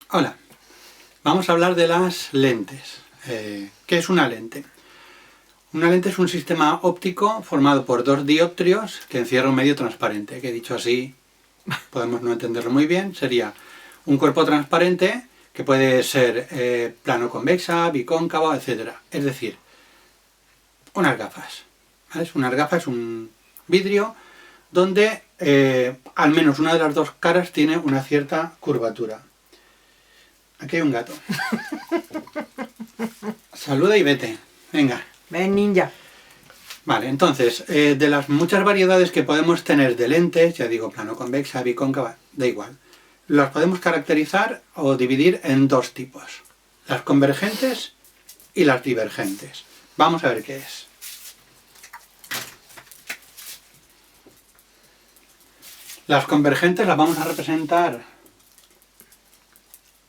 Hola, vamos a hablar de las lentes. ¿Qué es una lente? Una lente es un sistema óptico formado por dos dioptrios que encierra un medio transparente, que dicho así podemos no entenderlo muy bien. Sería un cuerpo transparente que puede ser plano convexa, bicóncavo, etc. Es decir, unas gafas. ¿Vale? Unas gafas es un vidrio donde al menos una de las dos caras tiene una cierta curvatura. Aquí hay un gato. Saluda y vete. Venga. Ven, ninja. Vale, entonces, de las muchas variedades que podemos tener de lentes, ya digo, plano convexa, bicóncava, da igual. Las podemos caracterizar o dividir en dos tipos. Las convergentes y las divergentes. Vamos a ver qué es. Las convergentes las vamos a representar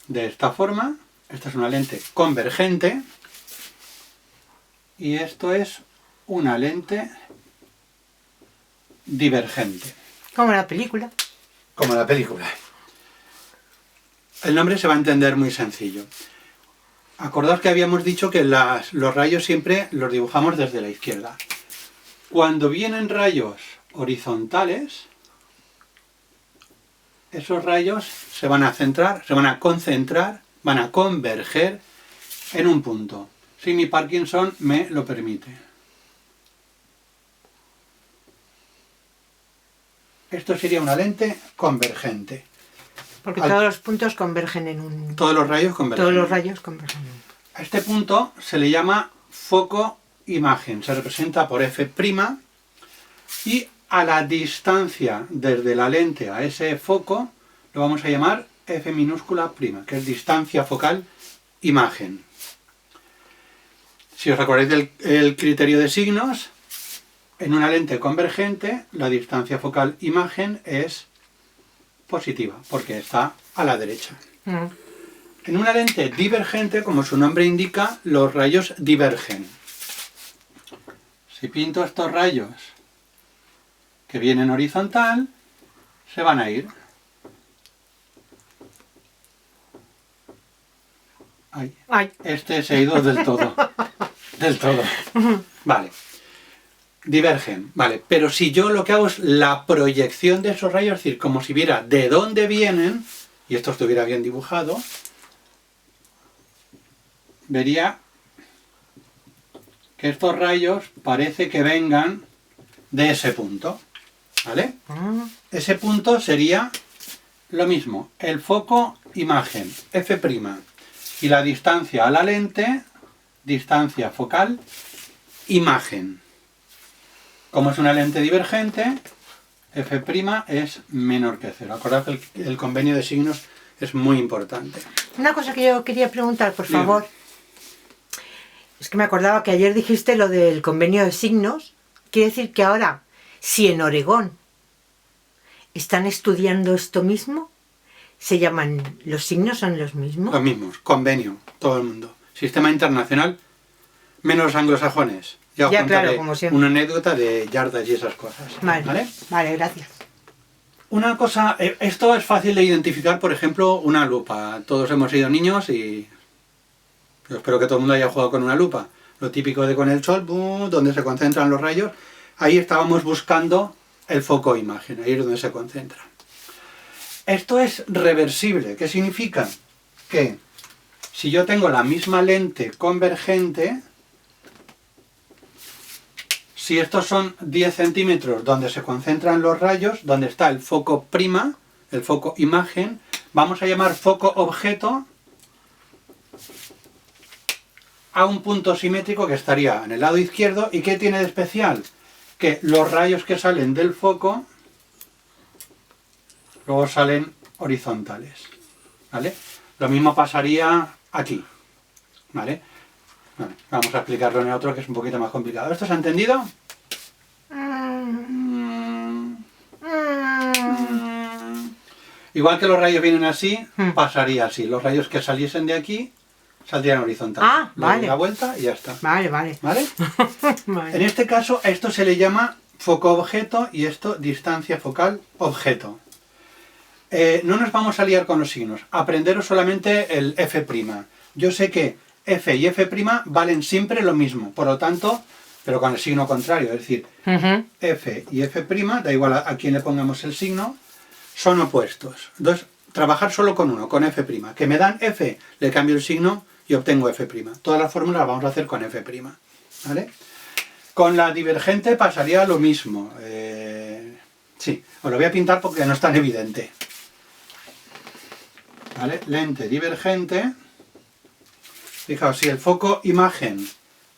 de esta forma. Esta es una lente convergente y esto es una lente divergente. Como la película. Como la película. El nombre se va a entender muy sencillo. Acordaos que habíamos dicho que los rayos siempre los dibujamos desde la izquierda. Cuando vienen rayos horizontales, esos rayos se van a centrar, se van a concentrar, van a converger en un punto. Si mi Parkinson me lo permite. Esto sería una lente convergente. Porque todos los puntos convergen en un... Todos los rayos convergen. Todos los rayos convergen en un... A este punto se le llama foco imagen. Se representa por F' y a la distancia desde la lente a ese foco lo vamos a llamar F minúscula prima, que es distancia focal imagen. Si os acordáis del criterio de signos, en una lente convergente la distancia focal imagen es positiva, porque está a la derecha. En una lente divergente, como su nombre indica, los rayos divergen. Si pinto estos rayos que vienen horizontal, se van a ir. Ay, este se ha ido del todo. Del todo. Vale. Divergen, vale. Pero si yo lo que hago es la proyección de esos rayos, es decir, como si viera de dónde vienen, y esto estuviera bien dibujado, vería que estos rayos parece que vengan de ese punto. ¿Vale? Ese punto sería lo mismo, el foco imagen, F', y la distancia a la lente, distancia focal, imagen. Como es una lente divergente, F' es menor que 0. Acordad que el convenio de signos es muy importante. Una cosa que yo quería preguntar, por favor. Es que me acordaba que ayer dijiste lo del convenio de signos. Quiere decir que ahora, si en Oregón están estudiando esto mismo, ¿se llaman, los signos son los mismos? Los mismos, convenio, todo el mundo. Sistema internacional, menos los anglosajones. Ya os contaré, claro, como siempre, una anécdota de yardas y esas cosas. Vale, vale, gracias. Una cosa, esto es fácil de identificar, por ejemplo, una lupa. Todos hemos sido niños y yo espero que todo el mundo haya jugado con una lupa. Lo típico de con el sol, donde se concentran los rayos, ahí estábamos buscando el foco imagen, ahí es donde se concentra. Esto es reversible. ¿Qué significa? Que si yo tengo la misma lente convergente, si estos son 10 centímetros donde se concentran los rayos, donde está el foco prima, el foco imagen, vamos a llamar foco objeto a un punto simétrico que estaría en el lado izquierdo. ¿Y qué tiene de especial? Que los rayos que salen del foco luego salen horizontales, ¿vale? Lo mismo pasaría aquí, ¿vale? Bueno, vamos a explicarlo en otro que es un poquito más complicado. ¿Esto se ha entendido? Igual que los rayos vienen así, pasaría así. Los rayos que saliesen de aquí saldrían horizontales. Ah, le doy vale. la vuelta y ya está. Vale, vale. ¿Vale? Vale. En este caso, a esto se le llama foco objeto y esto distancia focal objeto. no nos vamos a liar con los signos. Aprenderos solamente el F'. Yo sé que F y F' valen siempre lo mismo, por lo tanto, pero con el signo contrario, es decir, F y F', da igual a quién le pongamos el signo, son opuestos. Entonces, trabajar solo con uno, con F'. Que me dan F, le cambio el signo y obtengo F'. Todas las fórmulas las vamos a hacer con F'. ¿Vale? Con la divergente pasaría lo mismo. Sí, os lo voy a pintar porque no es tan evidente. ¿Vale? Lente divergente. Fijaos, si el foco imagen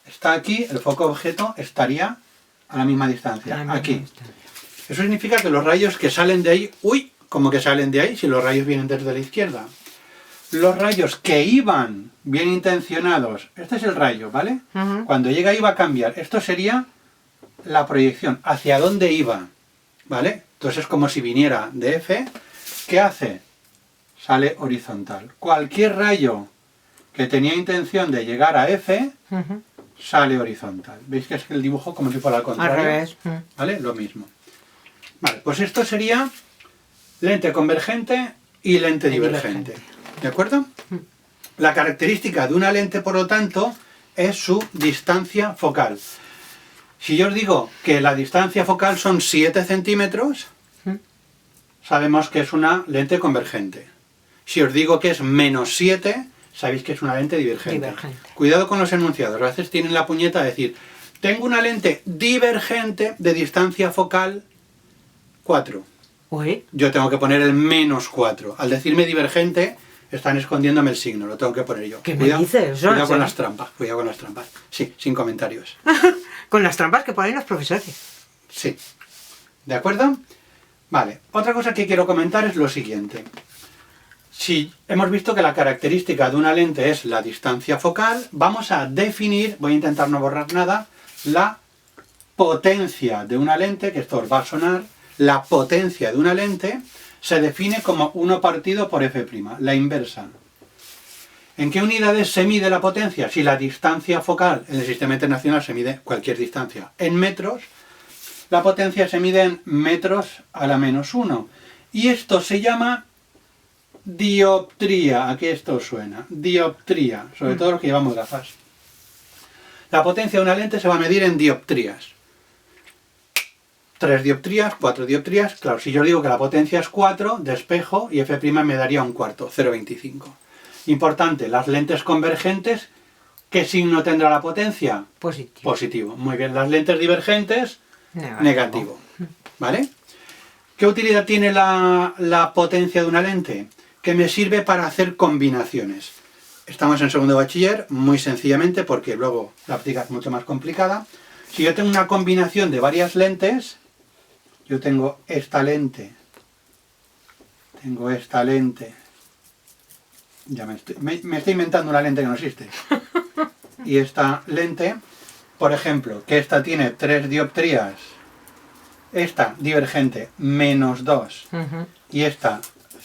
está aquí, el foco objeto estaría a la misma distancia, aquí. Eso significa que los rayos que salen de ahí, ¡uy! ¿Cómo que salen de ahí si los rayos vienen desde la izquierda? Los rayos que iban bien intencionados, este es el rayo, ¿vale? Cuando llega ahí va a cambiar. Esto sería la proyección, hacia dónde iba, ¿vale? Entonces es como si viniera de F, ¿qué hace? Sale horizontal. Cualquier rayo que tenía intención de llegar a F, sale horizontal. ¿Veis que es el dibujo como si fuera al contrario? Al revés. ¿Vale? Lo mismo. Vale, pues esto sería lente convergente y lente divergente. ¿De acuerdo? La característica de una lente, por lo tanto, es su distancia focal. Si yo os digo que la distancia focal son 7 centímetros, sabemos que es una lente convergente. Si os digo que es menos 7, sabéis que es una lente divergente. Cuidado con los enunciados. A veces tienen la puñeta de decir, tengo una lente divergente de distancia focal 4. Uy. Yo tengo que poner el menos 4. Al decirme divergente, están escondiéndome el signo. Lo tengo que poner yo. ¿Qué me dices? Cuidado con las trampas. Cuidado con las trampas. Sí, sin comentarios. Con las trampas que ponen los profesores. Sí. ¿De acuerdo? Vale. Otra cosa que quiero comentar es lo siguiente. Si hemos visto que la característica de una lente es la distancia focal, vamos a definir, voy a intentar no borrar nada, la potencia de una lente, que esto os va a sonar, la potencia de una lente se define como 1 partido por F', la inversa. ¿En qué unidades se mide la potencia? Si la distancia focal en el sistema internacional se mide cualquier distancia en metros, la potencia se mide en metros a la menos 1. Y esto se llama dioptría. Aquí esto os suena. Dioptría, sobre todo los que llevamos gafas. La potencia de una lente se va a medir en dioptrías. 3 dioptrías, 4 dioptrías. Claro, si yo digo que la potencia es 4, despejo y F' me daría un cuarto, 0,25. Importante, las lentes convergentes, ¿qué signo tendrá la potencia? Positivo. Positivo. Muy bien, las lentes divergentes, negativo. ¿Vale? ¿Qué utilidad tiene la potencia de una lente? Que me sirve para hacer combinaciones. Estamos en segundo de bachiller, muy sencillamente, porque luego la práctica es mucho más complicada. Si yo tengo una combinación de varias lentes, yo tengo esta lente, ya me estoy inventando una lente que no existe, y esta lente, por ejemplo, que esta tiene 3 dioptrías, esta divergente menos 2 y esta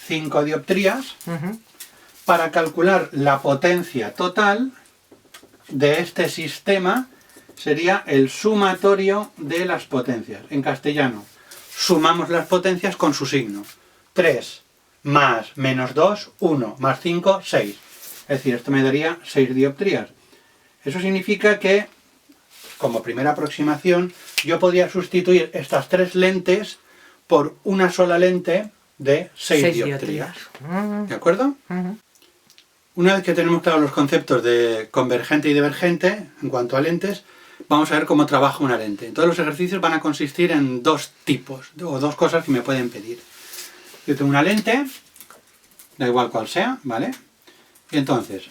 5 dioptrías, para calcular la potencia total de este sistema sería el sumatorio de las potencias. En castellano, sumamos las potencias con su signo. 3 más menos 2, 1, más 5, 6. Es decir, esto me daría 6 dioptrías. Eso significa que, como primera aproximación, yo podría sustituir estas 3 lentes por una sola lente de 6 dioptrías. ¿De acuerdo? Una vez que tenemos claros los conceptos de convergente y divergente, en cuanto a lentes, vamos a ver cómo trabaja una lente. Todos los ejercicios van a consistir en 2 tipos, o 2 cosas que me pueden pedir. Yo tengo una lente, da igual cual sea, ¿vale? Y entonces,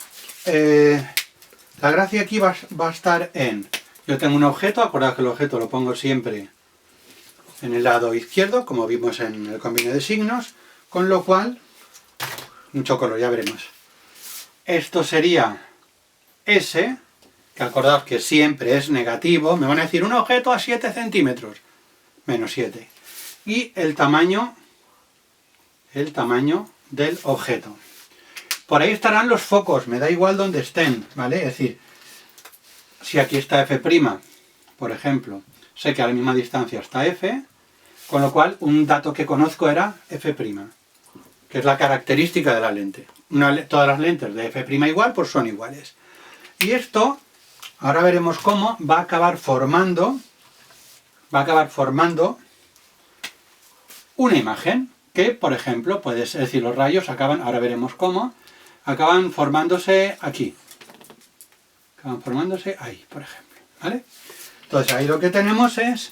la gracia aquí va a estar en, yo tengo un objeto, acordad que el objeto lo pongo siempre en el lado izquierdo, como vimos en el combinio de signos, con lo cual, mucho color, ya veremos. Esto sería S, que acordaos que siempre es negativo, me van a decir un objeto a 7 centímetros, menos 7. Y el tamaño del objeto. Por ahí estarán los focos, me da igual donde estén, ¿vale? Es decir, si aquí está F', por ejemplo, sé que a la misma distancia está F, con lo cual un dato que conozco era F'. que es la característica de la lente. Todas las lentes de f' igual pues son iguales. Y esto, ahora veremos cómo va a acabar formando una imagen que, por ejemplo, puedes decir, los rayos acaban, ahora veremos cómo, acaban formándose aquí. Acaban formándose ahí, por ejemplo, ¿vale? Entonces ahí lo que tenemos es,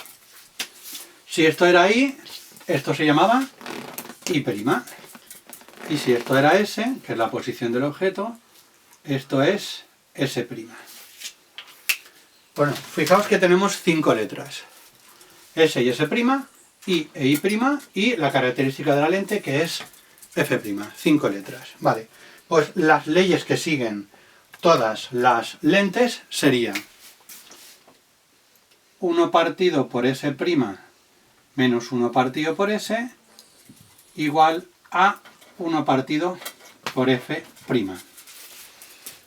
si esto era I, esto se llamaba I'. Y si esto era S, que es la posición del objeto, esto es S'. Bueno, fijaos que tenemos 5 letras. S y S', I e I', y la característica de la lente que es F'. 5 letras. Vale, pues las leyes que siguen todas las lentes serían 1 partido por S' menos 1 partido por S igual a 1 partido por F',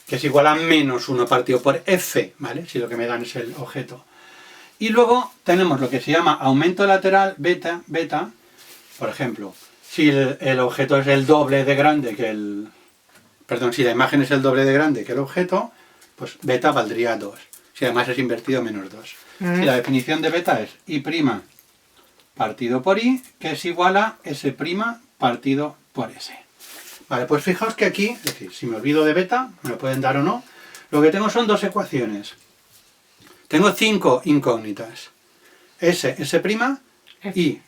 que es igual a menos 1 partido por F, ¿vale? Si lo que me dan es el objeto. Y luego tenemos lo que se llama aumento lateral beta, por ejemplo, si el objeto es el doble de grande que el... Perdón, si la imagen es el doble de grande que el objeto, pues beta valdría 2. Si además es invertido, menos 2. Y la definición de beta es I' partido por I, que es igual a S' partido por S. Vale, pues fijaos que aquí, es decir, si me olvido de beta, me lo pueden dar o no, lo que tengo son dos ecuaciones. Tengo 5 incógnitas. S', I',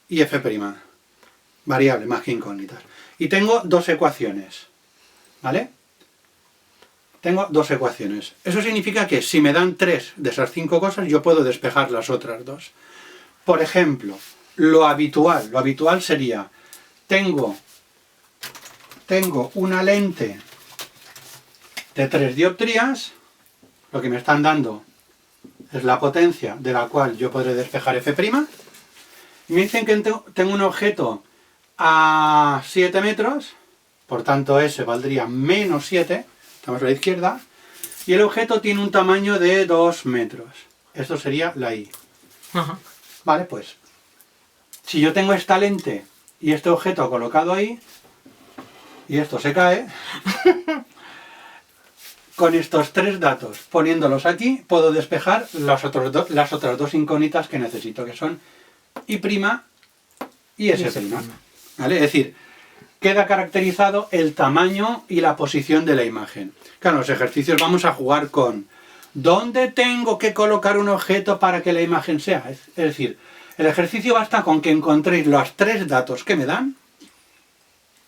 y F'. Variable más que incógnitas. Y tengo dos ecuaciones. ¿Vale? Tengo dos ecuaciones. Eso significa que si me dan 3 de esas 5 cosas, yo puedo despejar las otras 2. Por ejemplo, lo habitual sería, tengo una lente de 3 dioptrías, lo que me están dando es la potencia de la cual yo podré despejar F', y me dicen que tengo un objeto a 7 metros, por tanto S valdría menos 7, estamos a la izquierda, y el objeto tiene un tamaño de 2 metros. Esto sería la I. Ajá. Vale, pues, si yo tengo esta lente y este objeto colocado ahí, y esto se cae, con estos 3 datos, poniéndolos aquí, puedo despejar las otras dos incógnitas que necesito, que son I' y S'. ¿Vale? Es decir, queda caracterizado el tamaño y la posición de la imagen. Claro, en los ejercicios vamos a jugar con ¿dónde tengo que colocar un objeto para que la imagen sea? Es decir, el ejercicio basta con que encontréis los 3 datos que me dan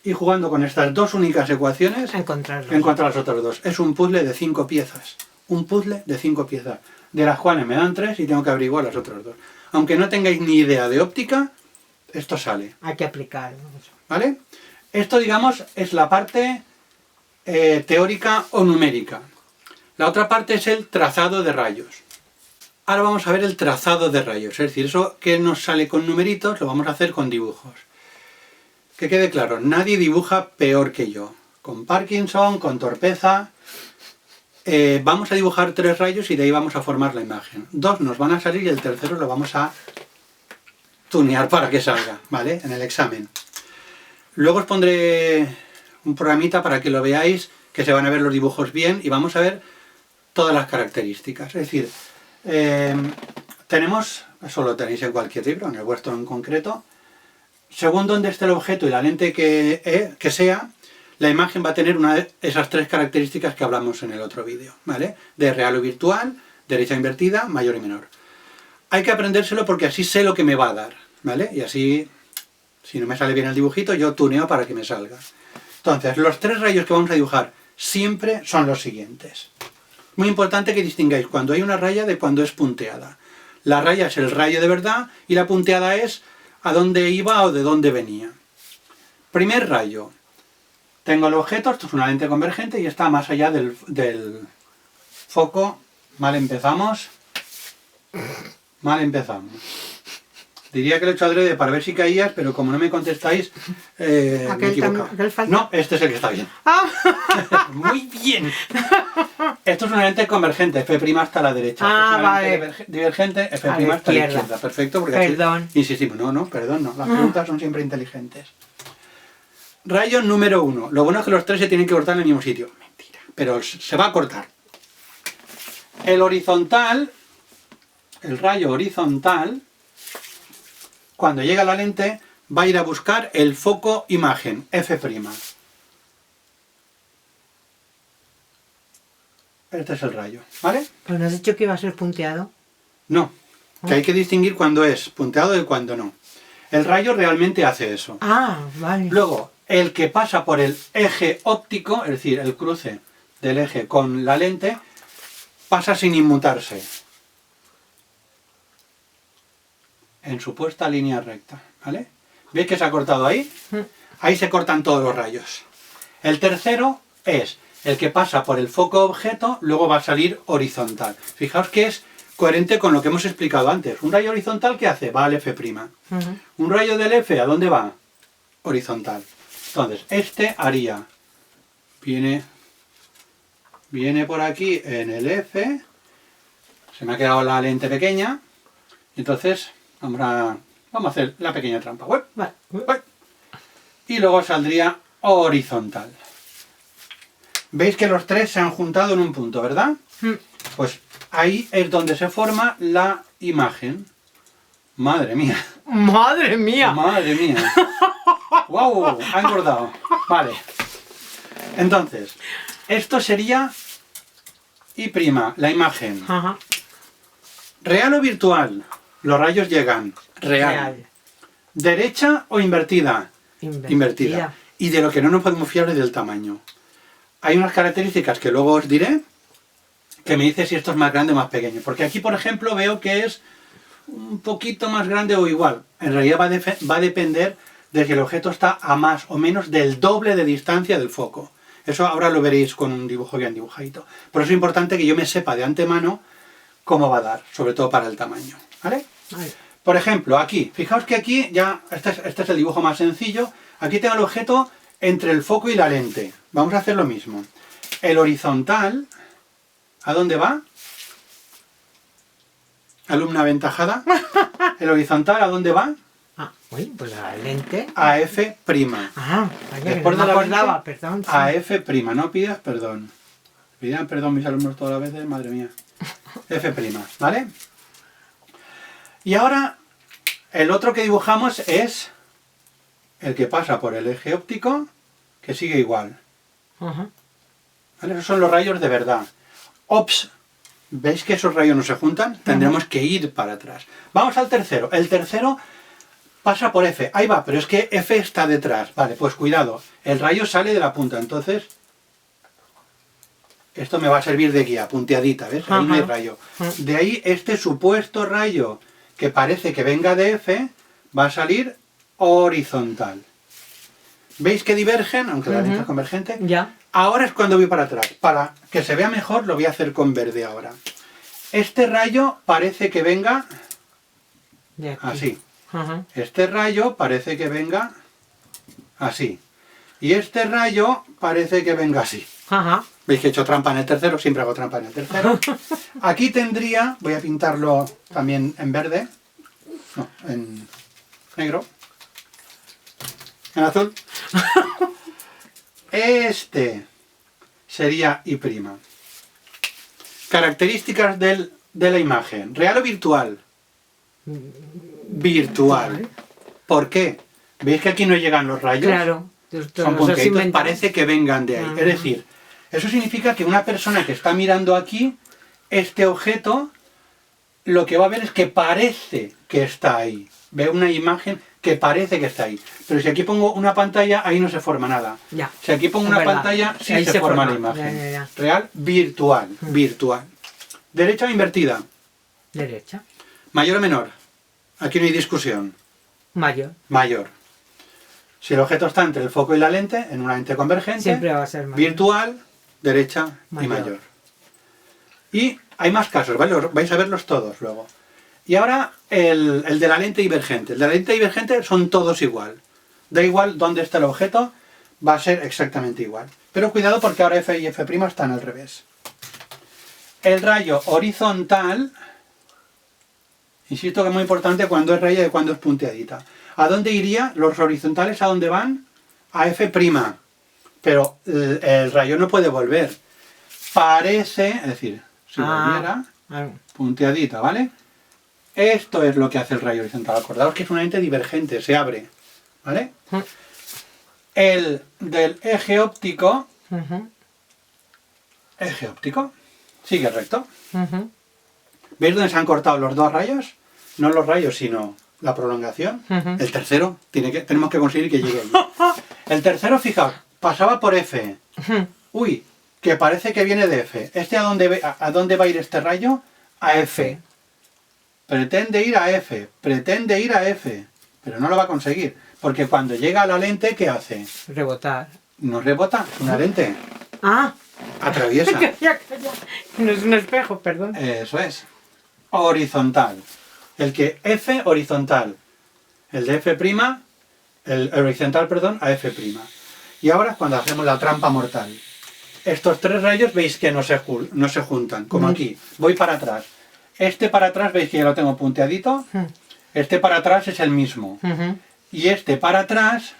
y jugando con estas dos únicas ecuaciones encontrar las otras dos. Es un puzzle de 5 piezas. Un puzzle de 5 piezas, de las cuales me dan 3 y tengo que averiguar las otras 2. Aunque no tengáis ni idea de óptica, esto sale. Hay que aplicar. ¿Vale? Esto, digamos, es la parte teórica o numérica. La otra parte es el trazado de rayos. Ahora vamos a ver el trazado de rayos. Es decir, eso que nos sale con numeritos lo vamos a hacer con dibujos. Que quede claro, nadie dibuja peor que yo. Con Parkinson, con torpeza. Vamos a dibujar 3 rayos y de ahí vamos a formar la imagen. 2 nos van a salir y el tercero lo vamos a tunear para que salga, ¿vale? En el examen. Luego os pondré un programita para que lo veáis, que se van a ver los dibujos bien y vamos a ver todas las características. Es decir, tenemos, eso lo tenéis en cualquier libro, en el vuestro en concreto, según donde esté el objeto y la lente que sea, la imagen va a tener una de esas 3 características que hablamos en el otro vídeo, ¿vale? De real o virtual, derecha invertida, mayor y menor. Hay que aprendérselo porque así sé lo que me va a dar, ¿vale? Y así, si no me sale bien el dibujito, yo tuneo para que me salga. Entonces, los 3 rayos que vamos a dibujar siempre son los siguientes. Muy importante que distingáis cuando hay una raya de cuando es punteada. La raya es el rayo de verdad y la punteada es a dónde iba o de dónde venía. Primer rayo. Tengo el objeto, esto es una lente convergente y está más allá del foco. Mal empezamos. Diría que lo he hecho adrede para ver si caías, pero como no me contestáis, me he equivocado. No, este es el que está bien. Muy bien. Esto es una lente convergente, F' hasta la derecha. Ah, vale. Divergente, F' hasta la izquierda. Perfecto, porque perdón. Así insistimos. No, perdón, no. Las preguntas son siempre inteligentes. rayo número 1. Lo bueno es que los tres se tienen que cortar en el mismo sitio. Mentira, pero se va a cortar. El horizontal, el rayo horizontal, cuando llega a la lente, va a ir a buscar el foco imagen, F'. Este es el rayo, ¿vale? Pues nos has dicho que iba a ser punteado. No, que hay que distinguir cuando es punteado de cuando no. El rayo realmente hace eso. Ah, vale. Luego, el que pasa por el eje óptico, es decir, el cruce del eje con la lente, pasa sin inmutarse. En su puesta línea recta, ¿vale? ¿Veis que se ha cortado ahí? Ahí se cortan todos los rayos. El tercero es el que pasa por el foco objeto, luego va a salir horizontal. Fijaos que es coherente con lo que hemos explicado antes. Un rayo horizontal, ¿qué hace? Va al F'. Un rayo del F, ¿a dónde va? Horizontal. Entonces, este haría, viene por aquí en el F, se me ha quedado la lente pequeña, entonces vamos a hacer la pequeña trampa. Vale. Y luego saldría horizontal. ¿Veis que los tres se han juntado en un punto, verdad? Pues ahí es donde se forma la imagen. Madre mía. ¡Madre mía! Madre mía. ¡Wow! Ha engordado. Vale. Entonces, esto sería Y', la imagen. Ajá. ¿Real o virtual? Los rayos llegan. Real. ¿Derecha o invertida? Invertida. Y de lo que no nos podemos fiar es del tamaño. Hay unas características que luego os diré, que me dice si esto es más grande o más pequeño. Porque aquí, por ejemplo, veo que es un poquito más grande o igual. En realidad va a depender de que el objeto está a más o menos del doble de distancia del foco. Eso ahora lo veréis con un dibujo bien dibujadito. Por eso es importante que yo me sepa de antemano cómo va a dar, sobre todo para el tamaño. ¿Vale? Vale. Por ejemplo, aquí, fijaos que aquí ya, este es el dibujo más sencillo. Aquí tengo el objeto entre el foco y la lente. Vamos a hacer lo mismo. El horizontal, ¿a dónde va? Alumna aventajada. El horizontal, ¿a dónde va? Ah, uy, pues la lente. A F'. Ah, Después no de me la acordaba, lente, perdón. Sí. a F'. No pidas perdón. Pidan perdón mis alumnos todas las veces, madre mía. F', ¿vale? Y ahora, el otro que dibujamos es el que pasa por el eje óptico, que sigue igual. Ajá. ¿Vale? Esos son los rayos de verdad. Ops, ¿veis que esos rayos no se juntan? Tendremos que ir para atrás. Vamos al tercero. El tercero pasa por F. Ahí va, pero es que F está detrás. Vale, pues cuidado. El rayo sale de la punta, entonces esto me va a servir de guía, punteadita, ¿ves? Ahí no hay rayo. De ahí este supuesto rayo que parece que venga de F va a salir horizontal. ¿Veis que divergen? Aunque la lente es convergente. Ya. Ahora es cuando voy para atrás. Para que se vea mejor lo voy a hacer con verde ahora. Este rayo parece que venga De aquí. así. Ajá. Este rayo parece que venga así. Y este rayo parece que venga así. Ajá. ¿Veis que he hecho trampa en el tercero? Siempre hago trampa en el tercero. Aquí tendría, voy a pintarlo también en verde. No, en negro. En azul. Este sería Y'. Características de la imagen. ¿Real o virtual? Virtual. ¿Por qué? ¿Veis que aquí no llegan los rayos? Claro. Son puntitos, parece que vengan de ahí. Es decir, eso significa que una persona que está mirando aquí, este objeto, lo que va a ver es que parece que está ahí. Ve una imagen que parece que está ahí. Pero si aquí pongo una pantalla, ahí no se forma nada. Ya. Si aquí pongo Es una verdad. pantalla, sí Ahí se se forma la forma. imagen. Ya. Real, virtual. Virtual. ¿Derecha o invertida? Derecha. ¿Mayor o menor? Aquí no hay discusión. Mayor. Mayor. Si el objeto está entre el foco y la lente, en una lente convergente, Siempre va a ser mayor. virtual, derecha y Mayor. mayor. Y hay más casos, ¿vale? Vais a verlos todos luego. Y ahora el de la lente divergente. El de la lente divergente son todos igual. Da igual dónde está el objeto, va a ser exactamente igual. Pero cuidado porque ahora F y F' están al revés. El rayo horizontal, insisto que es muy importante cuando es raya y cuando es punteadita. ¿A dónde iría? ¿Los horizontales a dónde van? a F', pero el rayo no puede volver. Parece, es decir, si volviera, punteadita, ¿vale? Esto es lo que hace el rayo horizontal. Acordaos que es una lente divergente, se abre, ¿vale? El del eje óptico, sigue recto. ¿Veis dónde se han cortado los dos rayos? No los rayos, sino la prolongación. El tercero, tenemos que conseguir que llegue allí. El tercero, fijaos, pasaba por F. Uy, que parece que viene de F. ¿A dónde va a ir este rayo? A F. Pretende ir a F, pero no lo va a conseguir. Porque cuando llega a la lente, ¿qué hace? Rebotar. No rebota, es una lente. Atraviesa. No es un espejo, perdón. Eso es. Horizontal. F horizontal. El de F', el horizontal, perdón, a F'. Y ahora cuando hacemos la trampa mortal. Estos tres rayos veis que no se juntan, como aquí. Voy para atrás. Este para atrás, veis que ya lo tengo punteadito. Este para atrás es el mismo. Y este para atrás,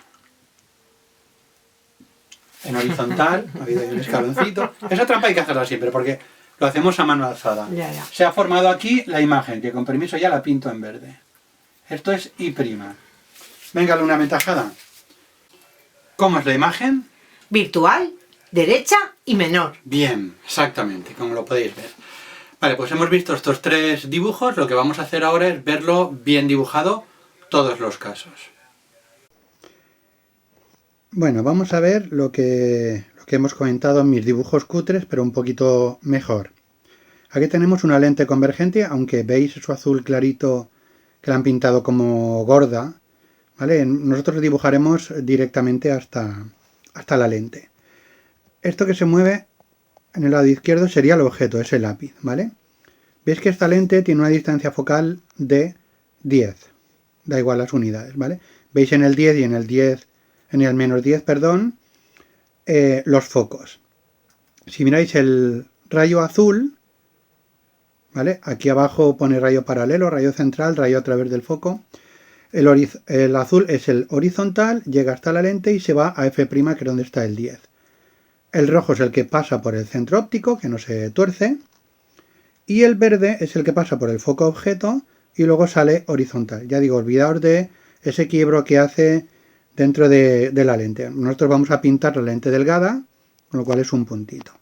en horizontal, ha habido ahí un escaloncito. Esa trampa hay que hacerla siempre porque lo hacemos a mano alzada. Se ha formado aquí la imagen, que con permiso ya la pinto en verde. Esto es I'. Venga, una ventajada. ¿Cómo es la imagen? Virtual, derecha y menor. Bien, exactamente, como lo podéis ver. Vale, pues hemos visto estos tres dibujos. Lo que vamos a hacer ahora es verlo bien dibujado, todos los casos. Bueno, vamos a ver lo que hemos comentado en mis dibujos cutres, pero un poquito mejor. Aquí tenemos una lente convergente, aunque veis su azul clarito que la han pintado como gorda, ¿vale? Nosotros dibujaremos directamente hasta la lente. Esto que se mueve en el lado izquierdo sería el objeto, ese lápiz, ¿vale? Veis que esta lente tiene una distancia focal de 10. Da igual las unidades, ¿vale? Veis en el 10 y en el menos 10, perdón, los focos. Si miráis el rayo azul, ¿vale? Aquí abajo pone rayo paralelo, rayo central, rayo a través del foco. El azul es el horizontal, llega hasta la lente y se va a F', que es donde está el 10. El rojo es el que pasa por el centro óptico, que no se tuerce. Y el verde es el que pasa por el foco objeto y luego sale horizontal. Ya digo, olvidaos de ese quiebro que hace dentro de la lente. Nosotros vamos a pintar la lente delgada, con lo cual es un puntito.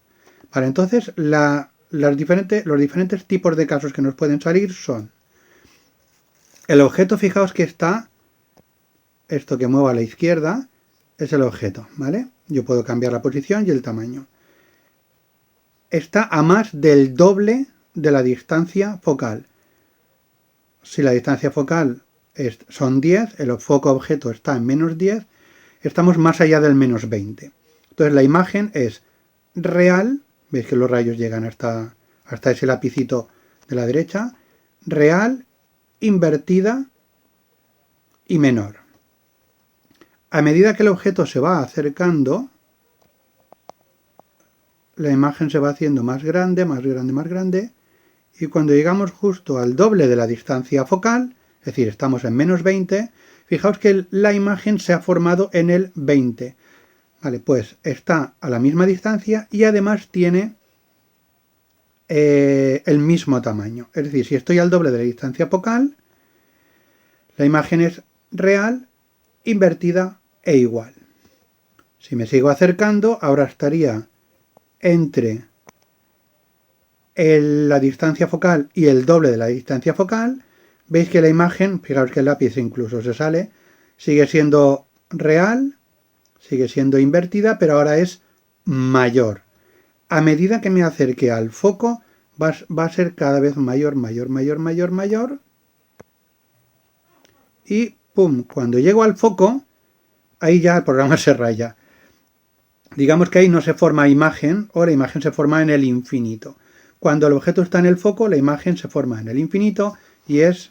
Vale, entonces los diferentes tipos de casos que nos pueden salir son el objeto, fijaos que está, esto que muevo a la izquierda, es el objeto, ¿vale? Yo puedo cambiar la posición y el tamaño. Está a más del doble de la distancia focal. Si la distancia focal son 10, el foco objeto está en menos 10, estamos más allá del menos 20. Entonces la imagen es real, veis que los rayos llegan hasta ese lapicito de la derecha, real, invertida y menor. A medida que el objeto se va acercando, la imagen se va haciendo más grande, más grande, más grande, y cuando llegamos justo al doble de la distancia focal, es decir, estamos en menos 20, fijaos que la imagen se ha formado en el 20. Vale, pues está a la misma distancia y además tiene el mismo tamaño. Es decir, si estoy al doble de la distancia focal, la imagen es real, invertida e igual. Si me sigo acercando, ahora estaría entre la distancia focal y el doble de la distancia focal. Veis que la imagen, fijaos que el lápiz incluso se sale, sigue siendo real, sigue siendo invertida, pero ahora es mayor. A medida que me acerque al foco, va a ser cada vez mayor, mayor, mayor, mayor, mayor. Y ¡pum! Cuando llego al foco, ahí ya el programa se raya. Digamos que ahí no se forma imagen, o la imagen se forma en el infinito. Cuando el objeto está en el foco, la imagen se forma en el infinito y es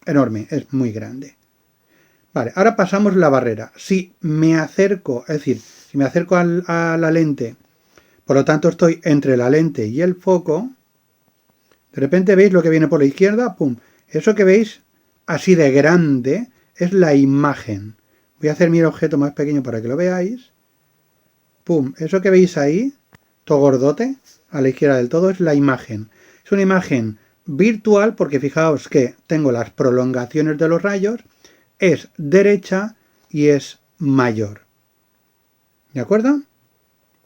enorme, es muy grande. Vale, ahora pasamos la barrera. Si me acerco, es decir, si me acerco a la lente, por lo tanto estoy entre la lente y el foco, de repente veis lo que viene por la izquierda, ¡pum! Eso que veis así de grande es la imagen. Voy a hacer mi objeto más pequeño para que lo veáis. ¡Pum! Eso que veis ahí, todo gordote, a la izquierda del todo, es la imagen. Es una imagen virtual porque fijaos que tengo las prolongaciones de los rayos, es derecha y es mayor. ¿De acuerdo?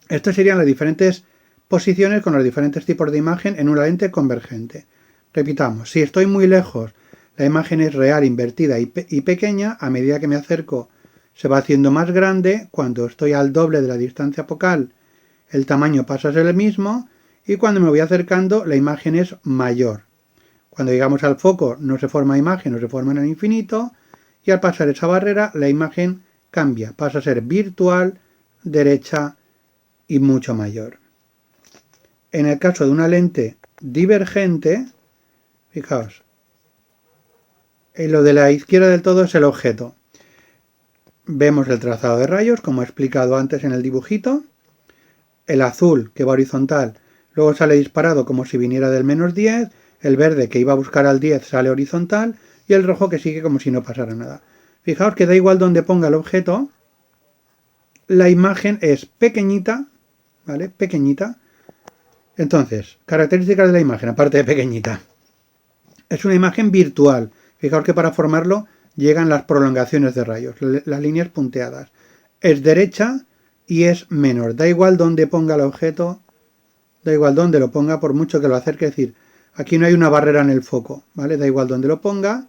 Estas serían las diferentes posiciones con los diferentes tipos de imagen en una lente convergente. Repitamos, si estoy muy lejos, la imagen es real, invertida y pequeña. A medida que me acerco, se va haciendo más grande. Cuando estoy al doble de la distancia focal, el tamaño pasa a ser el mismo. Y cuando me voy acercando, la imagen es mayor. Cuando llegamos al foco, no se forma imagen, no se forma en el infinito. Y al pasar esa barrera, la imagen cambia. Pasa a ser virtual, derecha y mucho mayor. En el caso de una lente divergente, fijaos, en lo de la izquierda del todo es el objeto. Vemos el trazado de rayos, como he explicado antes en el dibujito. El azul, que va horizontal, luego sale disparado como si viniera del -10. El verde, que iba a buscar al 10, sale horizontal. Y el rojo, que sigue como si no pasara nada. Fijaos que da igual donde ponga el objeto, la imagen es pequeñita, ¿vale? Pequeñita. Entonces, características de la imagen, aparte de pequeñita. Es una imagen virtual. Fijaos que para formarlo llegan las prolongaciones de rayos, las líneas punteadas. Es derecha y es menor. Da igual donde ponga el objeto, da igual donde lo ponga, por mucho que lo acerque. Es decir, aquí no hay una barrera en el foco, ¿vale? Da igual donde lo ponga.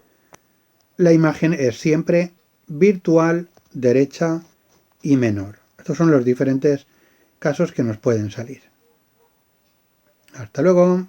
La imagen es siempre virtual, derecha y menor. Estos son los diferentes casos que nos pueden salir. Hasta luego.